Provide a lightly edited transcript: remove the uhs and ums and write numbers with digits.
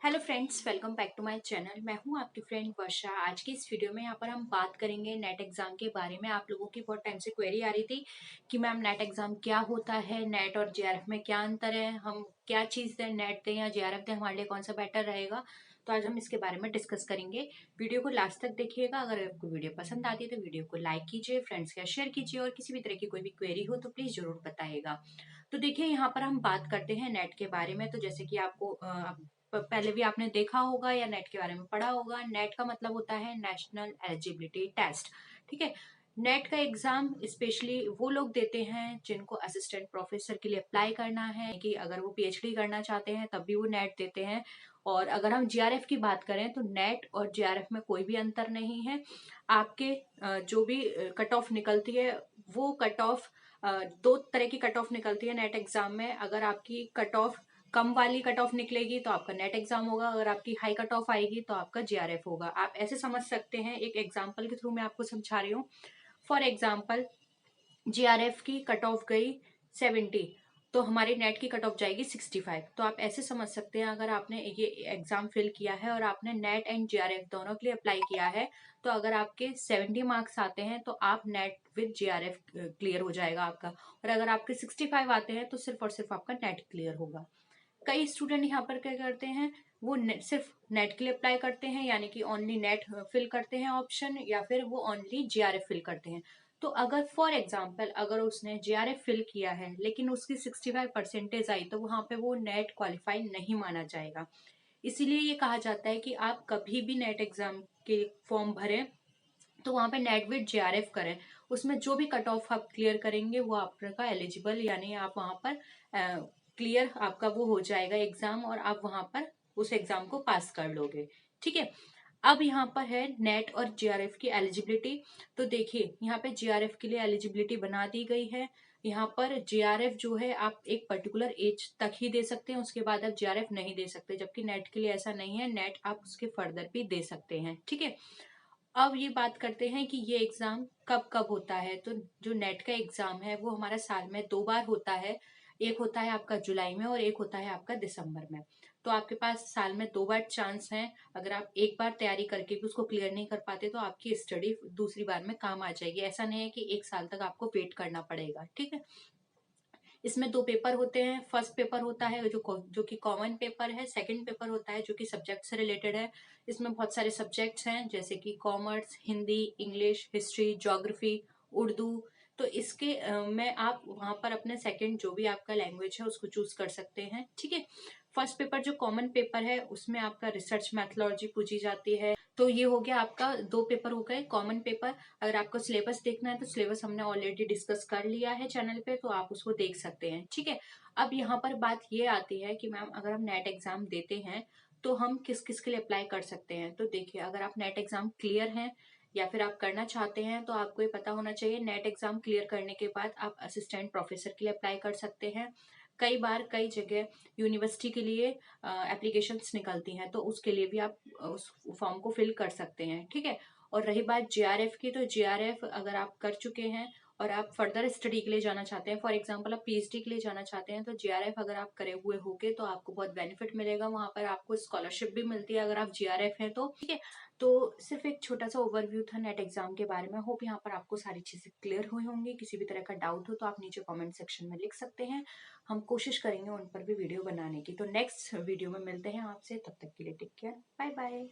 Hello friends, welcome back to my channel. मैं हूं आपकी फ्रेंड वर्षा। आज की इस वीडियो में यहाँ पर हम बात करेंगे नेट एग्जाम के बारे में। आप लोगों की बहुत टाइम से क्वेरी आ रही थी कि मैम नेट एग्जाम क्या होता है, नेट और जेआरएफ में क्या अंतर है, हम क्या चीज़ दें, नेट दें या जेआरएफ दें, हमारे लिए कौन सा बेटर रहेगा। तो आज हम इसके बारे में डिस्कस करेंगे। वीडियो को लास्ट तक देखिएगा। अगर आपको वीडियो पसंद आती है तो वीडियो को लाइक कीजिए, फ्रेंड्स के साथ शेयर कीजिए और किसी भी तरह की कोई भी क्वेरी हो तो प्लीज़ जरूर बताइएगा। तो देखिए, यहाँ पर हम बात करते हैं नेट के बारे में। तो जैसे कि आपको पहले भी आपने देखा होगा या नेट के बारे में पढ़ा होगा, नेट का मतलब होता है नेशनल एलिजिबिलिटी टेस्ट। ठीक है। नेट का एग्जाम स्पेशली वो लोग देते हैं जिनको असिस्टेंट प्रोफेसर के लिए अप्लाई करना है, कि अगर वो पीएचडी करना चाहते हैं तब भी वो नेट देते हैं। और अगर हम जीआरएफ की बात करें तो नेट और जीआरएफ में कोई भी अंतर नहीं है। आपके जो भी कट ऑफ निकलती है वो कट ऑफ दो तरह की कट ऑफ निकलती है नेट एग्जाम में। अगर आपकी कट ऑफ कम वाली कट ऑफ निकलेगी तो आपका नेट एग्जाम होगा, अगर आपकी हाई कट ऑफ आएगी तो आपका जीआरएफ होगा। आप ऐसे समझ सकते हैं, एक एग्जांपल के थ्रू मैं आपको समझा रही हूँ। फॉर एग्जांपल, जीआरएफ की कट ऑफ गई 70, तो हमारी नेट की कट ऑफ जाएगी 65। तो आप ऐसे समझ सकते हैं, अगर आपने ये एग्जाम फिल किया है और आपने नेट एंड जीआरएफ दोनों के लिए अप्लाई किया है, तो अगर आपके 70 मार्क्स आते हैं तो आप नेट विद जीआरएफ क्लियर हो जाएगा आपका। और अगर आपके 65 आते हैं तो सिर्फ और सिर्फ आपका नेट क्लियर होगा। कई स्टूडेंट यहाँ पर क्या करते हैं, वो सिर्फ नेट के लिए अप्लाई करते हैं, यानी कि ओनली नेट फिल करते हैं ऑप्शन, या फिर वो ओनली जीआरएफ फिल करते हैं। तो अगर फॉर एग्जांपल अगर उसने जीआरएफ फिल किया है लेकिन उसकी 65 परसेंटेज आई, तो वहां पे वो नेट क्वालिफाई नहीं माना जाएगा। इसीलिए ये कहा जाता है कि आप कभी भी नेट एग्जाम के फॉर्म भरें तो वहां पे नेट विद जेआरएफ करें। उसमें जो भी कट ऑफ आप क्लियर करेंगे वो आपका एलिजिबल, यानी आप वहां पर क्लियर आपका वो हो जाएगा एग्जाम, और आप वहां पर उस एग्जाम को पास कर लोगे। ठीक है। अब यहाँ पर है नेट और जीआरएफ की एलिजिबिलिटी। तो देखिए, यहाँ पे जीआरएफ के लिए एलिजिबिलिटी बना दी गई है। यहाँ पर जीआरएफ जो है आप एक पर्टिकुलर एज तक ही दे सकते हैं, उसके बाद आप जीआरएफ नहीं दे सकते, जबकि नेट के लिए ऐसा नहीं है, नेट आप उसके फर्दर भी दे सकते हैं। ठीक है। अब ये बात करते हैं कि ये एग्जाम कब कब होता है। तो जो नेट का एग्जाम है वो हमारा साल में 2 बार होता है। एक होता है आपका जुलाई में और एक होता है आपका दिसंबर में। तो आपके पास साल में 2 बार चांस है। अगर आप एक बार तैयारी करके भी उसको क्लियर नहीं कर पाते तो आपकी स्टडी दूसरी बार में काम आ जाएगी। ऐसा नहीं है कि एक साल तक आपको वेट करना पड़ेगा। ठीक है। इसमें 2 पेपर होते हैं। फर्स्ट पेपर होता है जो कि कॉमन पेपर है। सेकंड पेपर होता है जो कि सब्जेक्ट से रिलेटेड है। इसमें बहुत सारे सब्जेक्ट्स हैं, जैसे कि commerce, Hindi, English, history, geography, Urdu. तो इसके में आप वहां पर अपने सेकंड जो भी आपका लैंग्वेज है उसको चूज कर सकते हैं। ठीक है। फर्स्ट पेपर जो कॉमन पेपर है उसमें आपका रिसर्च मैथोलॉजी पूछी जाती है। तो ये हो गया आपका 2 पेपर हो गए कॉमन पेपर। अगर आपको सिलेबस देखना है तो सिलेबस हमने ऑलरेडी डिस्कस कर लिया है चैनल पे, तो आप उसको देख सकते हैं। ठीक है। अब यहाँ पर बात ये आती है कि मैम अगर हम नेट एग्जाम देते हैं तो हम किस किस के लिए अप्लाई कर सकते हैं। तो देखिए, अगर आप नेट एग्जाम क्लियर हैं या फिर आप करना चाहते हैं तो आपको ये पता होना चाहिए, नेट एग्जाम क्लियर करने के बाद आप असिस्टेंट प्रोफेसर के लिए अप्लाई कर सकते हैं। कई बार कई जगह यूनिवर्सिटी के लिए एप्लीकेशंस निकलती हैं, तो उसके लिए भी आप उस फॉर्म को फिल कर सकते हैं। ठीक है। और रही बात जीआरएफ की, तो जीआरएफ अगर आप कर चुके हैं और आप फर्दर स्टडी के लिए जाना चाहते हैं, फॉर एग्जांपल आप पीएचडी के लिए जाना चाहते हैं, तो जीआरएफ अगर आप करे हुए होगे तो आपको बहुत बेनिफिट मिलेगा। वहां पर आपको स्कॉलरशिप भी मिलती है अगर आप जीआरएफ हैं तो। ठीक है। तो सिर्फ एक छोटा सा ओवरव्यू था नेट एग्जाम के बारे में। होप यहाँ पर आपको सारी चीजें क्लियर हुई होंगी। किसी भी तरह का डाउट हो तो आप नीचे कमेंट सेक्शन में लिख सकते हैं। हम कोशिश करेंगे उन पर भी वीडियो बनाने की। तो नेक्स्ट वीडियो में मिलते हैं आपसे, तब तक के लिए टेक केयर, बाय बाय।